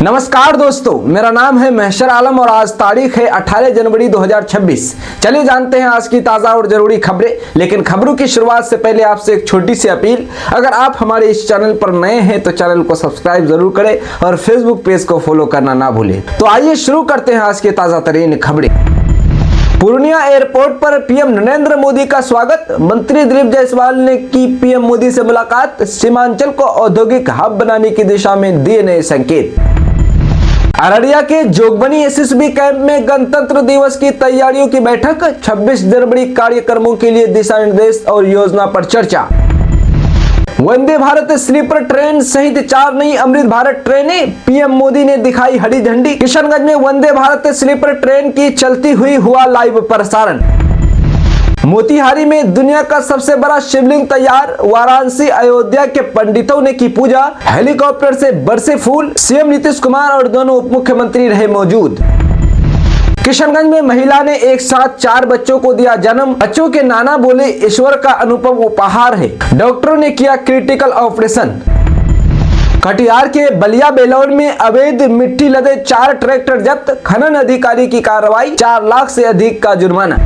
नमस्कार दोस्तों, मेरा नाम है महशर आलम और आज तारीख है 18 जनवरी 2026। चलिए जानते हैं आज की ताज़ा और ज़रूरी खबरें। लेकिन खबरों की शुरुआत से पहले आपसे एक छोटी सी अपील, अगर आप हमारे इस चैनल पर नए हैं तो चैनल को सब्सक्राइब जरूर करें और फेसबुक पेज को फॉलो करना ना भूलें। तो आइए शुरू करते हैं आज की ताज़ा तरीन खबरें। पूर्णिया एयरपोर्ट पर पीएम नरेंद्र मोदी का स्वागत। मंत्री दिलीप जायसवाल ने की पीएम मोदी से मुलाकात। सीमांचल को औद्योगिक हब बनाने की दिशा में दिए नए संकेत। अररिया के जोगबनी एसएसबी कैंप में गणतंत्र दिवस की तैयारियों की बैठक। 26 जनवरी कार्यक्रमों के लिए दिशा निर्देश और योजना पर चर्चा। वंदे भारत स्लीपर ट्रेन सहित 4 नई अमृत भारत ट्रेनें, पीएम मोदी ने दिखाई हरी झंडी। किशनगंज में वंदे भारत स्लीपर ट्रेन की चलती हुई हुआ लाइव प्रसारण। मोतिहारी में दुनिया का सबसे बड़ा शिवलिंग तैयार। वाराणसी अयोध्या के पंडितों ने की पूजा। हेलीकॉप्टर से बरसे फूल। सीएम नीतीश कुमार और दोनों उप मुख्यमंत्री रहे मौजूद। किशनगंज में महिला ने एक साथ 4 बच्चों को दिया जन्म। बच्चों के नाना बोले ईश्वर का अनुपम उपहार है। डॉक्टरों ने किया क्रिटिकल ऑपरेशन। कटिहार के बलिया बेलौर में अवैध मिट्टी लदे 4 ट्रैक्टर जब्त। खनन अधिकारी की कार्रवाई। 4 लाख से अधिक का जुर्माना।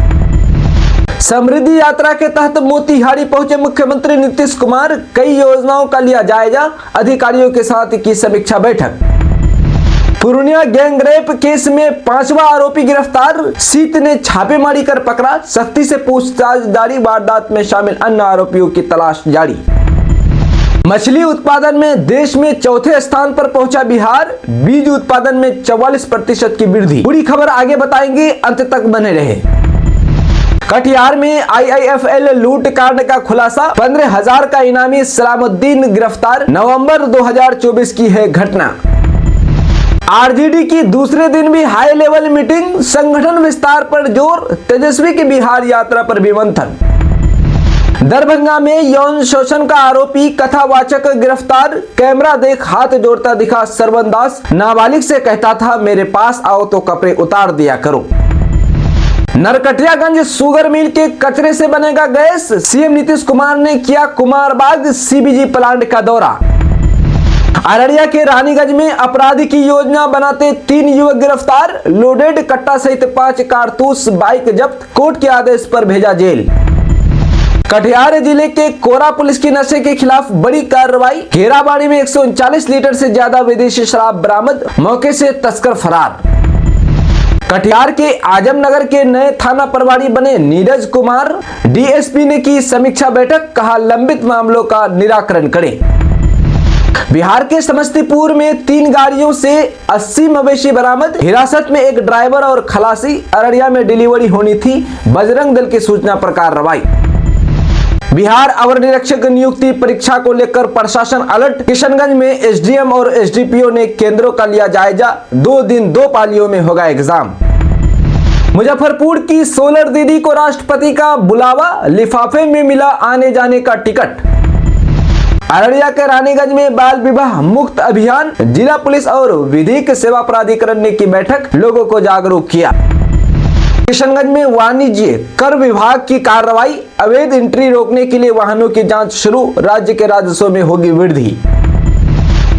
समृद्धि यात्रा के तहत मोतिहारी पहुंचे मुख्यमंत्री नीतीश कुमार। कई योजनाओं का लिया जायजा। अधिकारियों के साथ की समीक्षा बैठक। पूर्णिया गैंग रेप केस में 5वां आरोपी गिरफ्तार। सीत ने छापेमारी कर पकड़ा। सख्ती से पूछताछ जारी। वारदात में शामिल अन्य आरोपियों की तलाश जारी। मछली उत्पादन में देश में चौथे स्थान पर पहुंचा बिहार। बीज उत्पादन में 44% की वृद्धि। पूरी खबर आगे बताएंगे, अंत तक बने रहे। कटिहार में आईआईएफएल लूट कांड का खुलासा। 15,000 का इनामी सलामुद्दीन गिरफ्तार। नवंबर 2024 की है घटना। आरजेडी की दूसरे दिन भी हाई लेवल मीटिंग। संगठन विस्तार पर जोर। तेजस्वी की बिहार यात्रा पर भी मंथन। दरभंगा में यौन शोषण का आरोपी कथावाचक गिरफ्तार। कैमरा देख हाथ जोड़ता दिखा सरवन दास। नाबालिग से कहता था मेरे पास आओ तो कपड़े उतार दिया करो। नरकटियागंज शुगर मिल के कचरे से बनेगा गैस। सीएम नीतीश कुमार ने किया कुमारबाग सीबीजी प्लांट का दौरा। अररिया के रानीगंज में अपराधी की योजना बनाते 3 युवक गिरफ्तार। लोडेड कट्टा सहित 5 कारतूस बाइक जब्त। कोर्ट के आदेश पर भेजा जेल। कटिहार जिले के कोरा पुलिस की नशे के खिलाफ बड़ी कार्रवाई। घेराबाड़ी में 139 लीटर से ज्यादा विदेशी शराब बरामद। मौके से तस्कर फरार। कटिहार के आजमनगर के नए थाना प्रभारी बने नीरज कुमार। डीएसपी ने की समीक्षा बैठक। कहा लंबित मामलों का निराकरण करें। बिहार के समस्तीपुर में 3 गाड़ियों से 80 मवेशी बरामद। हिरासत में एक ड्राइवर और खलासी। अररिया में डिलीवरी होनी थी। बजरंग दल की सूचना पर कार्रवाई। बिहार अवर निरीक्षक नियुक्ति परीक्षा को लेकर प्रशासन अलर्ट। किशनगंज में एसडीएम और एसडीपीओ ने केंद्रों का लिया जायजा। 2 दिन 2 पालियों में होगा एग्जाम। मुजफ्फरपुर की सोलर दीदी को राष्ट्रपति का बुलावा। लिफाफे में मिला आने जाने का टिकट। अररिया के रानीगंज में बाल विवाह मुक्त अभियान। जिला पुलिस और विधिक सेवा प्राधिकरण ने की बैठक। लोगों को जागरूक किया। किशनगंज में वाणिज्य कर विभाग की कार्रवाई। अवैध एंट्री रोकने के लिए वाहनों की जांच शुरू। राज्य के राजस्व में होगी वृद्धि।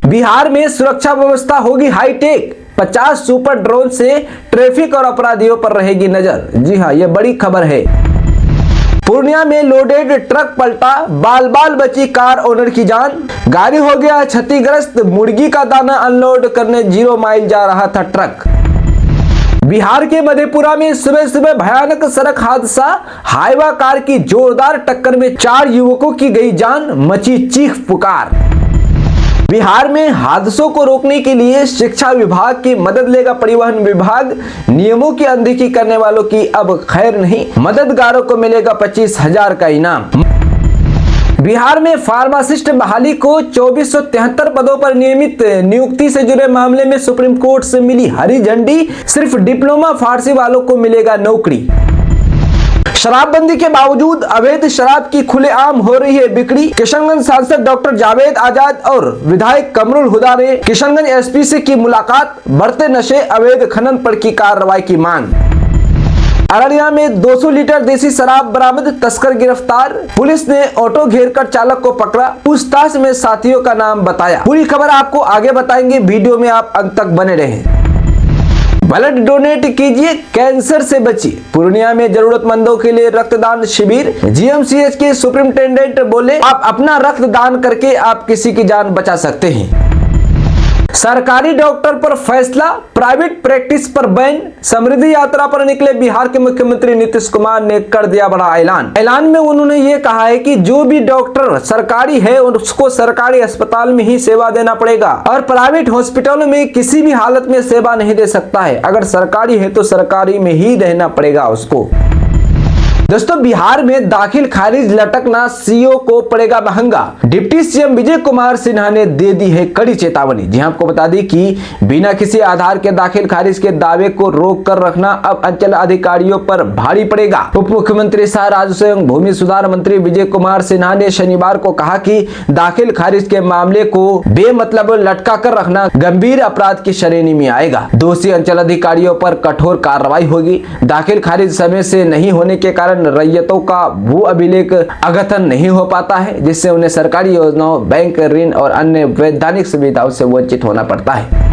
बिहार में सुरक्षा व्यवस्था होगी हाईटेक। 50 सुपर ड्रोन से ट्रैफिक और अपराधियों पर रहेगी नजर। जी हां, यह बड़ी खबर है। पूर्णिया में लोडेड ट्रक पलटा। बाल बाल बची कार ओनर की जान। गाड़ी हो गया क्षतिग्रस्त। मुर्गी का दाना अनलोड करने 0 माइल जा रहा था ट्रक। बिहार के मधेपुरा में सुबह सुबह भयानक सड़क हादसा। हाईवा कार की जोरदार टक्कर में 4 युवकों की गई जान। मची चीख पुकार। बिहार में हादसों को रोकने के लिए शिक्षा विभाग की मदद लेगा परिवहन विभाग। नियमों की अनदेखी करने वालों की अब खैर नहीं। मददगारों को मिलेगा 25,000 का इनाम। बिहार में फार्मासिस्ट बहाली को 2473 पदों पर नियमित नियुक्ति से जुड़े मामले में सुप्रीम कोर्ट से मिली हरी झंडी। सिर्फ डिप्लोमा फार्सी वालों को मिलेगा नौकरी। शराबबंदी के बावजूद अवैध शराब की खुलेआम हो रही है बिक्री। किशनगंज सांसद डॉक्टर जावेद आजाद और विधायक कमरुल हुदा ने किशनगंज एसपी से की मुलाकात। बढ़ते नशे अवैध खनन पर की कार्रवाई की मांग। अररिया में 200 लीटर देसी शराब बरामद, तस्कर गिरफ्तार। पुलिस ने ऑटो घेरकर चालक को पकड़ा, पूछताछ में साथियों का नाम बताया। पूरी खबर आपको आगे बताएंगे, वीडियो में आप अंत तक बने रहें। ब्लड डोनेट कीजिए, कैंसर से बचिए। पूर्णिया में जरूरतमंदों के लिए रक्तदान शिविर। जीएमसीएच के सुप्रिंटेंडेंट बोले, आप अपना रक्तदान करके आप किसी की जान बचा सकते हैं। सरकारी डॉक्टर पर फैसला, प्राइवेट प्रैक्टिस पर बैन। समृद्धि यात्रा पर निकले बिहार के मुख्यमंत्री नीतीश कुमार ने कर दिया बड़ा ऐलान में उन्होंने ये कहा है कि जो भी डॉक्टर सरकारी है उसको सरकारी अस्पताल में ही सेवा देना पड़ेगा और प्राइवेट हॉस्पिटलों में किसी भी हालत में सेवा नहीं दे सकता है। अगर सरकारी है तो सरकारी में ही रहना पड़ेगा उसको। दोस्तों, बिहार में दाखिल खारिज लटकना सीओ को पड़ेगा महंगा। डिप्टी सीएम विजय कुमार सिन्हा ने दे दी है कड़ी चेतावनी। जी आपको बता दें कि बिना किसी आधार के दाखिल खारिज के दावे को रोक कर रखना अब अंचल अधिकारियों पर भारी पड़ेगा। उप मुख्यमंत्री सह राजस्व एवं भूमि सुधार मंत्री विजय कुमार सिन्हा ने शनिवार को कहा कि दाखिल खारिज के मामले को बेमतलब लटका कर रखना गंभीर अपराध की श्रेणी में आएगा। दोषी अंचल अधिकारियों पर कठोर कार्रवाई होगी। दाखिल खारिज समय से नहीं होने के कारण रैयतों का भू अभिलेख अद्यतन नहीं हो पाता है, जिससे उन्हें सरकारी योजनाओं, बैंक ऋण और अन्य वैधानिक सुविधाओं से वंचित होना पड़ता है।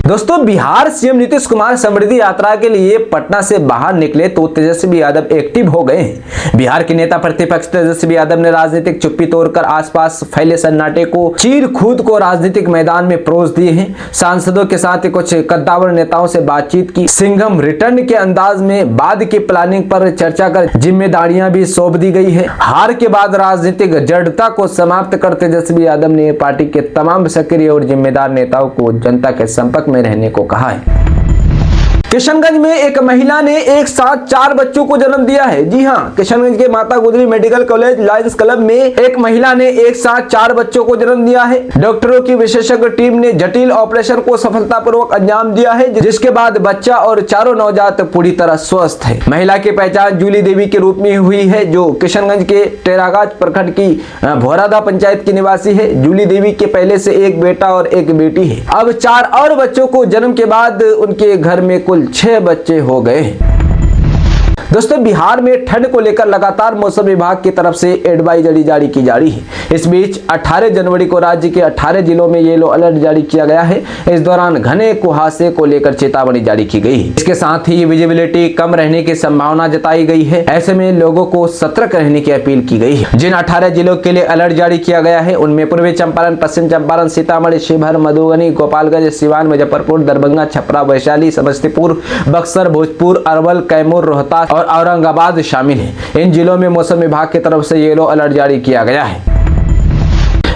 दोस्तों, बिहार सीएम नीतीश कुमार समृद्धि यात्रा के लिए पटना से बाहर निकले तो तेजस्वी यादव एक्टिव हो गए हैं। बिहार के नेता प्रतिपक्ष तेजस्वी यादव ने राजनीतिक चुप्पी तोड़कर आसपास फैले सन्नाटे को चीर खूद को राजनीतिक मैदान में परोस दिए हैं। सांसदों के साथ कुछ कद्दावर नेताओं से बातचीत की, सिंघम रिटर्न के अंदाज में बाद की प्लानिंग पर चर्चा कर जिम्मेदारियां भी सौंप दी गई है। हार के बाद राजनीतिक जड़ता को समाप्त कर तेजस्वी यादव ने पार्टी के तमाम सक्रिय और जिम्मेदार नेताओं को जनता के संपर्क में रहने को कहा है। किशनगंज में एक महिला ने एक साथ 4 बच्चों को जन्म दिया है। जी हाँ, किशनगंज के माता गुजरी मेडिकल कॉलेज लायंस क्लब में एक महिला ने एक साथ 4 बच्चों को जन्म दिया है। डॉक्टरों की विशेषज्ञ टीम ने जटिल ऑपरेशन को सफलतापूर्वक अंजाम दिया है, जिसके बाद बच्चा और चारों नवजात पूरी तरह स्वस्थ है। महिला की पहचान जूली देवी के रूप में हुई है, जो किशनगंज के टेरागाज प्रखंड की भोरादा पंचायत की निवासी है। जूली देवी के पहले से एक बेटा और एक बेटी है। अब 4 और बच्चों को जन्म के बाद उनके घर में कुल 6 बच्चे हो गए। दोस्तों, बिहार में ठंड को लेकर लगातार मौसम विभाग की तरफ से एडवाइजरी जारी की जा रही है। इस बीच 18 जनवरी को राज्य के 18 जिलों में येलो अलर्ट जारी किया गया है। इस दौरान घने कुहासे को लेकर चेतावनी जारी की गई है। इसके साथ ही विजिबिलिटी कम रहने की संभावना जताई गई है। ऐसे में लोगों को सतर्क रहने की अपील की गई है। जिन 18 जिलों के लिए अलर्ट जारी किया गया है उनमें पूर्वी चंपारण, पश्चिम चंपारण, सीतामढ़ी, शिवहर, मधुबनी, गोपालगंज, सिवान, मुजफ्फरपुर, दरभंगा, छपरा, वैशाली, समस्तीपुर, बक्सर, भोजपुर, अरवल, कैमूर, रोहतास और औरंगाबाद शामिल हैं। इन जिलों में मौसम विभाग की तरफ से येलो अलर्ट जारी किया गया है।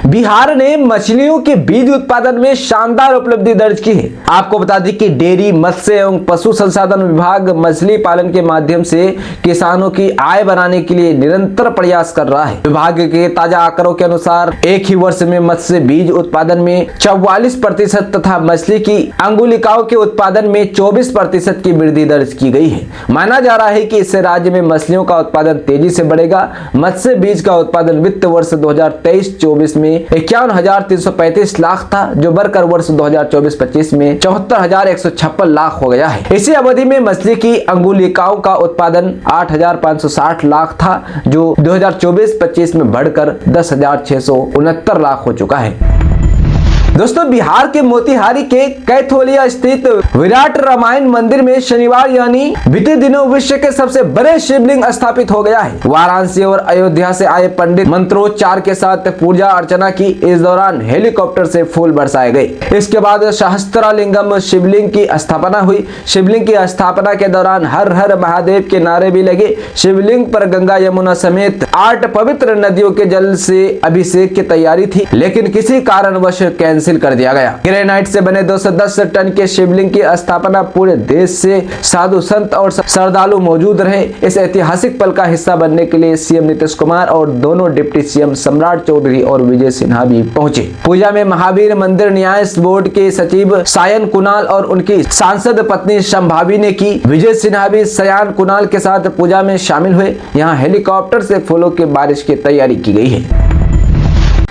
बिहार ने मछलियों के बीज उत्पादन में शानदार उपलब्धि दर्ज की है। आपको बता दें कि डेयरी, मत्स्य एवं पशु संसाधन विभाग मछली पालन के माध्यम से किसानों की आय बढ़ाने के लिए निरंतर प्रयास कर रहा है। विभाग के ताजा आंकड़ों के अनुसार एक ही वर्ष में मत्स्य बीज उत्पादन में 44% तथा मछली की अंगुलिकाओं के उत्पादन में 24% की वृद्धि दर्ज की गई है। माना जा रहा है कि इससे राज्य में मछलियों का उत्पादन तेजी से बढ़ेगा। मत्स्य बीज का उत्पादन वित्त वर्ष 2023-24 में 51,335 लाख था, जो बढ़कर वर्ष 2024-25 में 74,156 लाख हो गया है। इसी अवधि में मछली की अंगुलिकाओं का उत्पादन 8,560 लाख था, जो 2024-25 में बढ़कर 10,669 लाख हो चुका है। दोस्तों, बिहार के मोतिहारी के कैथोलिया स्थित विराट रामायण मंदिर में शनिवार यानी बीते दिनों विश्व के सबसे बड़े शिवलिंग स्थापित हो गया है। वाराणसी और अयोध्या से आए पंडित मंत्रोच्चार के साथ पूजा अर्चना की। इस दौरान हेलीकॉप्टर से फूल बरसाए गए। इसके बाद सहस्त्रालिंगम शिवलिंग की स्थापना हुई। शिवलिंग की स्थापना के दौरान हर हर महादेव के नारे भी लगे। शिवलिंग पर गंगा, यमुना समेत 8 पवित्र नदियों के जल से अभिषेक की तैयारी थी, लेकिन किसी कारणवश कैंसिल कर दिया गया। ग्रेनाइट से बने 210 टन के शिवलिंग की स्थापना पूरे देश से साधु संत और श्रद्धालु मौजूद रहे। इस ऐतिहासिक पल का हिस्सा बनने के लिए सीएम नीतीश कुमार और दोनों डिप्टी सीएम सम्राट चौधरी और विजय सिन्हा भी पहुंचे। पूजा में महावीर मंदिर न्यास बोर्ड के सचिव सायन कुणाल और उनकी सांसद पत्नी संभावी ने की। विजय सिन्हा भी सयान कुणाल के साथ पूजा में शामिल हुए। यहाँ हेलीकॉप्टर से फूलों की बारिश की तैयारी की गई है।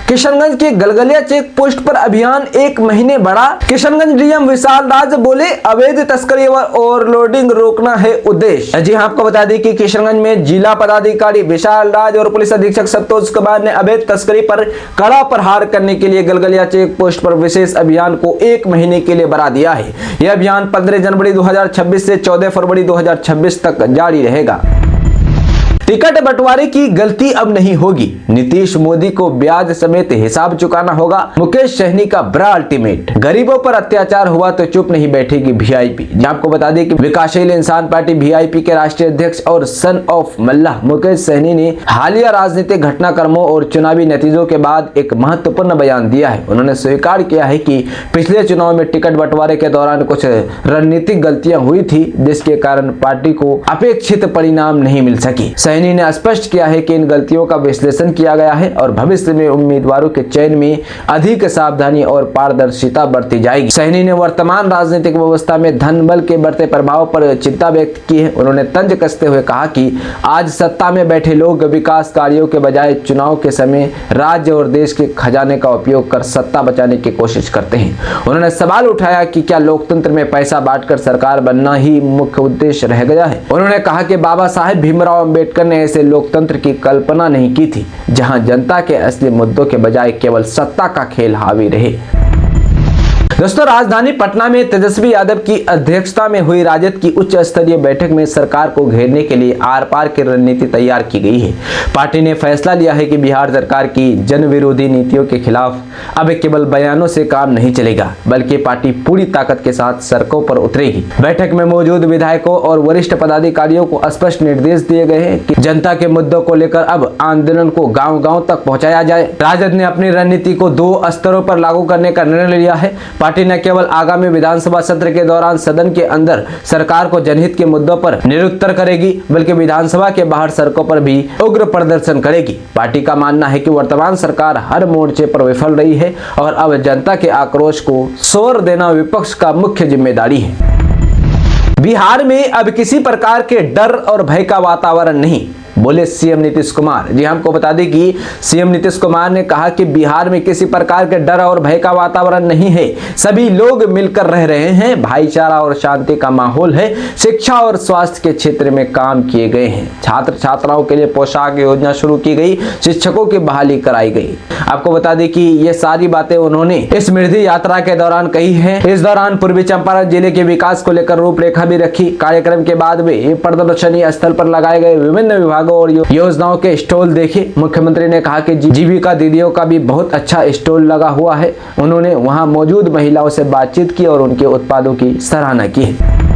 किशनगंज के गलगलिया चेक पोस्ट पर अभियान 1 महीने बढ़ा। किशनगंज डीएम विशाल राज बोले, अवैध तस्करी व ओवरलोडिंग रोकना है उद्देश्य। जी आपको बता दें कि किशनगंज में जिला पदाधिकारी विशाल राज और पुलिस अधीक्षक संतोष कुमार ने अवैध तस्करी पर कड़ा प्रहार करने के लिए गलगलिया चेक पोस्ट पर विशेष अभियान को 1 महीने के लिए बढ़ा दिया है। यह अभियान 15 जनवरी 2026 से 14 फरवरी 2026 तक जारी रहेगा। टिकट बंटवारे की गलती अब नहीं होगी, नीतीश मोदी को ब्याज समेत हिसाब चुकाना होगा। मुकेश सहनी का बड़ा अल्टीमेट, गरीबों पर अत्याचार हुआ तो चुप नहीं बैठेगी वीआईपी। आपको बता दें कि विकासशील इंसान पार्टी वीआईपी के राष्ट्रीय अध्यक्ष और सन ऑफ मल्लाह मुकेश सहनी ने हालिया राजनीतिक घटनाक्रमों और चुनावी नतीजों के बाद एक महत्वपूर्ण बयान दिया है। उन्होंने स्वीकार किया है कि पिछले चुनाव में टिकट बंटवारे के दौरान कुछ रणनीतिक गलतियां हुई थी, जिसके कारण पार्टी को अपेक्षित परिणाम नहीं मिल सकी। सहनी ने स्पष्ट किया है कि इन गलतियों का विश्लेषण किया गया है और भविष्य में उम्मीदवारों के चयन में अधिक सावधानी और पारदर्शिता बरती जाएगी। सहनी ने वर्तमान राजनीतिक व्यवस्था में धन बल के बढ़ते प्रभाव पर चिंता व्यक्त की है। उन्होंने तंज कसते हुए कहा कि आज सत्ता में बैठे लोग विकास कार्यों के बजाय चुनाव के समय राज्य और देश के खजाने का उपयोग कर सत्ता बचाने की कोशिश करते हैं। उन्होंने सवाल उठाया कि क्या लोकतंत्र में पैसा बांटकर सरकार बनना ही मुख्य उद्देश्य रह गया है। उन्होंने कहा कि बाबा साहेब भीमराव अंबेडकर ने ऐसे लोकतंत्र की कल्पना नहीं की थी जहां जनता के असली मुद्दों के बजाय केवल सत्ता का खेल हावी रहे। दोस्तों, राजधानी पटना में तेजस्वी यादव की अध्यक्षता में हुई राजद की उच्च स्तरीय बैठक में सरकार को घेरने के लिए आर पार की रणनीति तैयार की गई है। पार्टी ने फैसला लिया है कि बिहार सरकार की जन विरोधी नीतियों के खिलाफ अब केवल बयानों से काम नहीं चलेगा, बल्कि पार्टी पूरी ताकत के साथ सड़कों पर उतरेगी। बैठक में मौजूद विधायकों और वरिष्ठ पदाधिकारियों को स्पष्ट निर्देश दिए गए हैं कि जनता के मुद्दों को लेकर अब आंदोलन को गाँव-गाँव तक पहुँचाया जाए। राजद ने अपनी रणनीति को 2 स्तरों पर लागू करने का निर्णय लिया है। पार्टी न केवल आगामी विधानसभा सत्र के दौरान सदन के अंदर सरकार को जनहित के मुद्दों पर निरुत्तर करेगी, बल्कि विधानसभा के बाहर सड़कों पर भी उग्र प्रदर्शन करेगी। पार्टी का मानना है कि वर्तमान सरकार हर मोर्चे पर विफल रही है और अब जनता के आक्रोश को शोर देना विपक्ष का मुख्य जिम्मेदारी है। बिहार में अब किसी प्रकार के डर और भय का वातावरण नहीं, बोले सीएम नीतीश कुमार। जी हमको बता दें कि सीएम नीतीश कुमार ने कहा कि बिहार में किसी प्रकार के डर और भय का वातावरण नहीं है, सभी लोग मिलकर रह रहे हैं, भाईचारा और शांति का माहौल है। शिक्षा और स्वास्थ्य के क्षेत्र में काम किए गए हैं, छात्र छात्राओं के लिए पोशाक योजना शुरू की गई, शिक्षकों की बहाली कराई गई। आपको बता दें कि ये सारी बातें उन्होंने इस समृद्धि यात्रा के दौरान कही है। इस दौरान पूर्वी चंपारण जिले के विकास को लेकर रूपरेखा भी रखी। कार्यक्रम के बाद वे प्रदर्शनी स्थल पर लगाए गए विभिन्न विभागों और योजनाओं के स्टॉल देखे। मुख्यमंत्री ने कहा कि जीविका दीदियों का भी बहुत अच्छा स्टॉल लगा हुआ है। उन्होंने वहां मौजूद महिलाओं से बातचीत की और उनके उत्पादों की सराहना की है।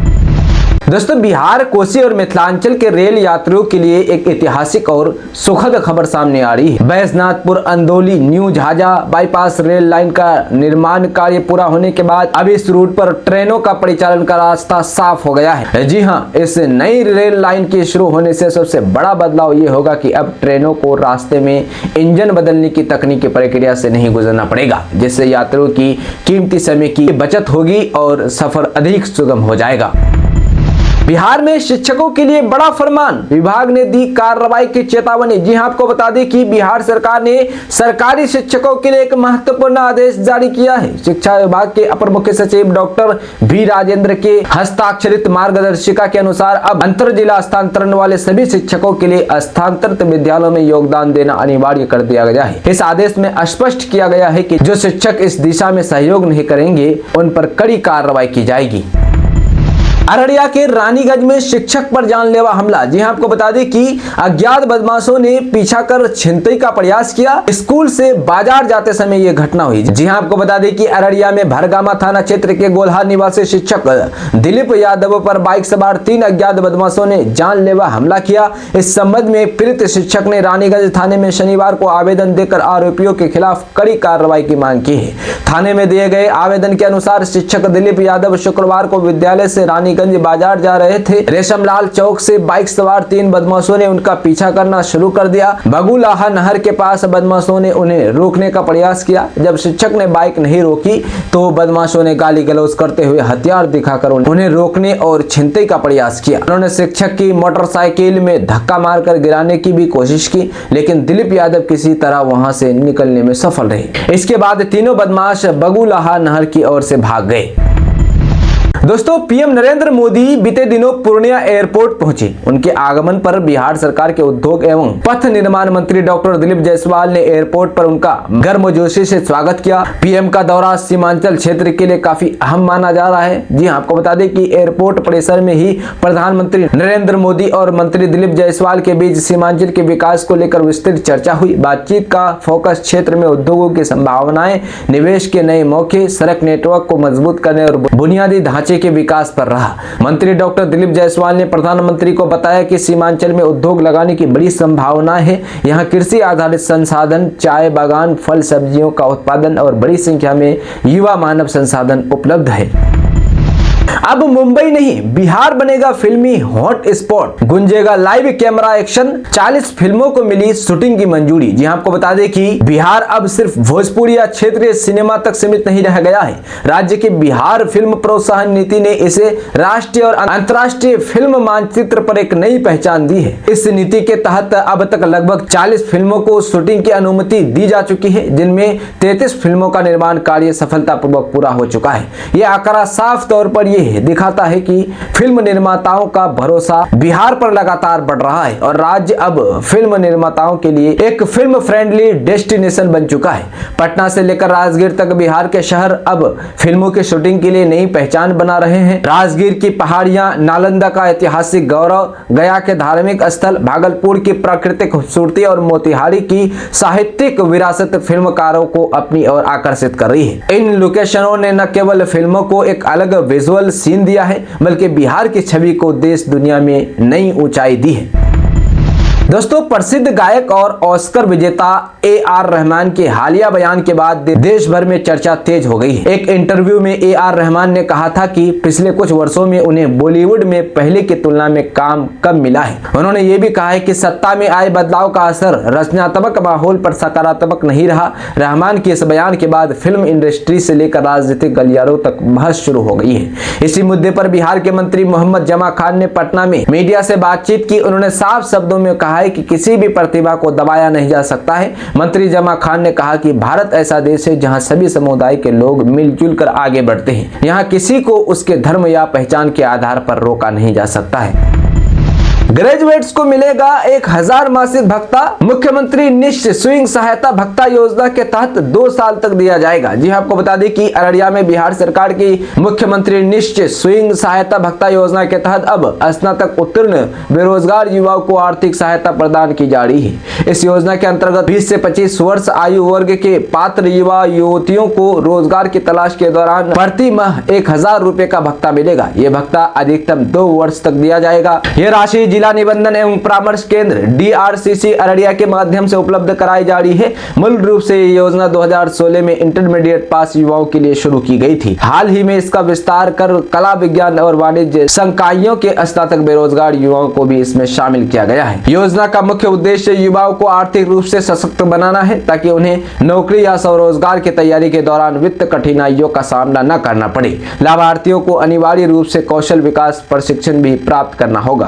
दोस्तों, बिहार, कोसी और मिथिलांचल के रेल यात्रियों के लिए एक ऐतिहासिक और सुखद खबर सामने आ रही है। Baijnathpur Andauli new Jhajha bypass rail line का निर्माण कार्य पूरा होने के बाद अब इस रूट पर ट्रेनों का परिचालन का रास्ता साफ हो गया है। जी हां, इस नई रेल लाइन के शुरू होने से सबसे बड़ा बदलाव ये होगा कि अब ट्रेनों को रास्ते में इंजन बदलने की तकनीकी प्रक्रिया से नहीं गुजरना पड़ेगा, जिससे यात्रियों की कीमती समय की बचत होगी और सफर अधिक सुगम हो जाएगा। बिहार में शिक्षकों के लिए बड़ा फरमान, विभाग ने दी कार्रवाई की चेतावनी। जी हां, आपको बता दें कि बिहार सरकार ने सरकारी शिक्षकों के लिए एक महत्वपूर्ण आदेश जारी किया है। शिक्षा विभाग के अपर मुख्य सचिव डॉक्टर वी राजेंद्र के हस्ताक्षरित मार्गदर्शिका के अनुसार अब अंतर जिला स्थानांतरण वाले सभी शिक्षकों के लिए स्थानांतरित विद्यालयों में योगदान देना अनिवार्य कर दिया गया है। इस आदेश में स्पष्ट किया गया है कि जो शिक्षक इस दिशा में सहयोग नहीं करेंगे उन पर कड़ी कार्रवाई की जाएगी। अररिया के रानीगंज में शिक्षक पर जानलेवा हमला। जी हां, आपको बता दें कि अज्ञात बदमाशों ने पीछा कर छिनतई का प्रयास किया। स्कूल से बाजार जाते समय यह घटना हुई। जी हां, आपको बता दें कि अररिया में भरगामा थाना क्षेत्र के गोल्हा निवासी शिक्षक दिलीप यादव पर बाइक सवार 3 अज्ञात बदमाशों ने जानलेवा हमला किया। इस संबंध में पीड़ित शिक्षक ने रानीगंज थाने में शनिवार को आवेदन देकर आरोपियों के खिलाफ कड़ी कार्रवाई की मांग की है। थाने में दिए गए आवेदन के अनुसार शिक्षक दिलीप यादव शुक्रवार को विद्यालय से रानीगंज हबीबगंज बाजार जा रहे थे। रेशमलाल चौक से बाइक सवार 3 बदमाशों ने उनका पीछा करना शुरू कर दिया। बगुलाहा नहर के पास बदमाशों ने उन्हें रोकने का प्रयास किया। जब शिक्षक ने बाइक नहीं रोकी तो बदमाशों ने गाली गलौज करते हुए हथियार दिखाकर उन्हें रोकने और छीनने का प्रयास किया। उन्होंने शिक्षक की मोटरसाइकिल में धक्का मारकर गिराने की भी कोशिश की, लेकिन दिलीप यादव किसी तरह वहां से निकलने में सफल रहे। इसके बाद तीनों बदमाश बगुलाहा नहर की ओर से भाग गए। दोस्तों, पीएम नरेंद्र मोदी बीते दिनों पूर्णिया एयरपोर्ट पहुंचे। उनके आगमन पर बिहार सरकार के उद्योग एवं पथ निर्माण मंत्री डॉक्टर दिलीप जायसवाल ने एयरपोर्ट पर उनका गर्मजोशी से स्वागत किया। पीएम का दौरा सीमांचल क्षेत्र के लिए काफी अहम माना जा रहा है। जी हां, आपको बता दें कि एयरपोर्ट परिसर में ही प्रधानमंत्री नरेंद्र मोदी और मंत्री दिलीप जायसवाल के बीच सीमांचल के विकास को लेकर विस्तृत चर्चा हुई। बातचीत का फोकस क्षेत्र में उद्योगों की संभावनाएं, निवेश के नए मौके, सड़क नेटवर्क को मजबूत करने और बुनियादी ढांचे के विकास पर रहा। मंत्री डॉक्टर दिलीप जायसवाल ने प्रधानमंत्री को बताया कि सीमांचल में उद्योग लगाने की बड़ी संभावनाएं है। यहाँ कृषि आधारित संसाधन, चाय बागान, फल सब्जियों का उत्पादन और बड़ी संख्या में युवा मानव संसाधन उपलब्ध है। अब मुंबई नहीं, बिहार बनेगा फिल्मी हॉट स्पॉट, गुंजेगा लाइव कैमरा एक्शन। 40 फिल्मों को मिली शूटिंग की मंजूरी। जी आपको बता दें कि बिहार अब सिर्फ भोजपुरी या क्षेत्रीय सिनेमा तक सीमित नहीं रह गया है। राज्य की बिहार फिल्म प्रोत्साहन नीति ने इसे राष्ट्रीय और अंतर्राष्ट्रीय फिल्म मानचित्र पर एक नई पहचान दी है। इस नीति के तहत अब तक लगभग 40 फिल्मों को शूटिंग की अनुमति दी जा चुकी है, जिनमें 33 फिल्मों का निर्माण कार्य सफलतापूर्वक पूरा हो चुका है। यह आंकड़ा साफ तौर पर दिखाता है कि फिल्म निर्माताओं का भरोसा बिहार पर लगातार बढ़ रहा है और राज्य अब फिल्म निर्माताओं के लिए एक फिल्म फ्रेंडली डेस्टिनेशन बन चुका है। पटना से लेकर राजगीर तक बिहार के शहर अब फिल्मों की शूटिंग के लिए नई पहचान बना रहे हैं। राजगीर की पहाड़ियां, नालंदा का ऐतिहासिक गौरव, गया के धार्मिक स्थल, भागलपुर की प्राकृतिक खूबसूरती और मोतिहारी की साहित्यिक विरासत फिल्मकारों को अपनी ओर आकर्षित कर रही है। इन लोकेशनों ने न केवल फिल्मों को एक अलग विजुअल सीन दिया है, बल्कि बिहार की छवि को देश दुनिया में नई ऊंचाई दी है। दोस्तों, प्रसिद्ध गायक और ऑस्कर विजेता ए.आर. रहमान के हालिया बयान के बाद देश भर में चर्चा तेज हो गई है। एक इंटरव्यू में ए.आर. रहमान ने कहा था कि पिछले कुछ वर्षों में उन्हें बॉलीवुड में पहले की तुलना में काम कम मिला है। उन्होंने ये भी कहा है कि सत्ता में आए बदलाव का असर रचनात्मक माहौल पर सकारात्मक नहीं रहा। रहमान के इस बयान के बाद फिल्म इंडस्ट्री से लेकर राजनीतिक गलियारों तक बहस शुरू हो गई है। इसी मुद्दे पर बिहार के मंत्री मोहम्मद जमा खान ने पटना में मीडिया से बातचीत की। उन्होंने साफ शब्दों में कहा है कि किसी भी प्रतिभा को दबाया नहीं जा सकता है। मंत्री जमा खान ने कहा कि भारत ऐसा देश है जहां सभी समुदाय के लोग मिलजुल कर आगे बढ़ते हैं। यहां किसी को उसके धर्म या पहचान के आधार पर रोका नहीं जा सकता है। ग्रेजुएट्स को मिलेगा 1000 मासिक भत्ता। मुख्यमंत्री निश्चित स्विंग सहायता भत्ता योजना के तहत 2 साल तक दिया जाएगा। जी आपको बता दें कि अररिया में बिहार सरकार की मुख्यमंत्री निश्चित स्विंग सहायता भत्ता योजना के तहत अब स्नातक उत्तीर्ण बेरोजगार युवाओं को आर्थिक सहायता प्रदान की जा रही है। इस योजना के अंतर्गत 20 से 25 वर्ष आयु वर्ग के पात्र युवा युवतियों को रोजगार की तलाश के दौरान प्रति माह 1000 रुपए का भत्ता मिलेगा। ये भत्ता अधिकतम 2 वर्ष तक दिया जाएगा। ये राशि जिला निबंधन एवं परामर्श केंद्र DRCC अररिया के माध्यम से उपलब्ध कराई जा रही है। मूल रूप से ये योजना 2016 में इंटरमीडिएट पास युवाओं के लिए शुरू की गई थी। हाल ही में इसका विस्तार कर कला, विज्ञान और वाणिज्य संकायों के स्नातक बेरोजगार युवाओं को भी इसमें शामिल किया गया है। योजना का मुख्य उद्देश्य युवाओं को आर्थिक रूप से सशक्त बनाना है, ताकि उन्हें नौकरी या स्वरोजगार की तैयारी के दौरान वित्त कठिनाइयों का सामना न करना पड़े। लाभार्थियों को अनिवार्य रूप से कौशल विकास प्रशिक्षण भी प्राप्त करना होगा।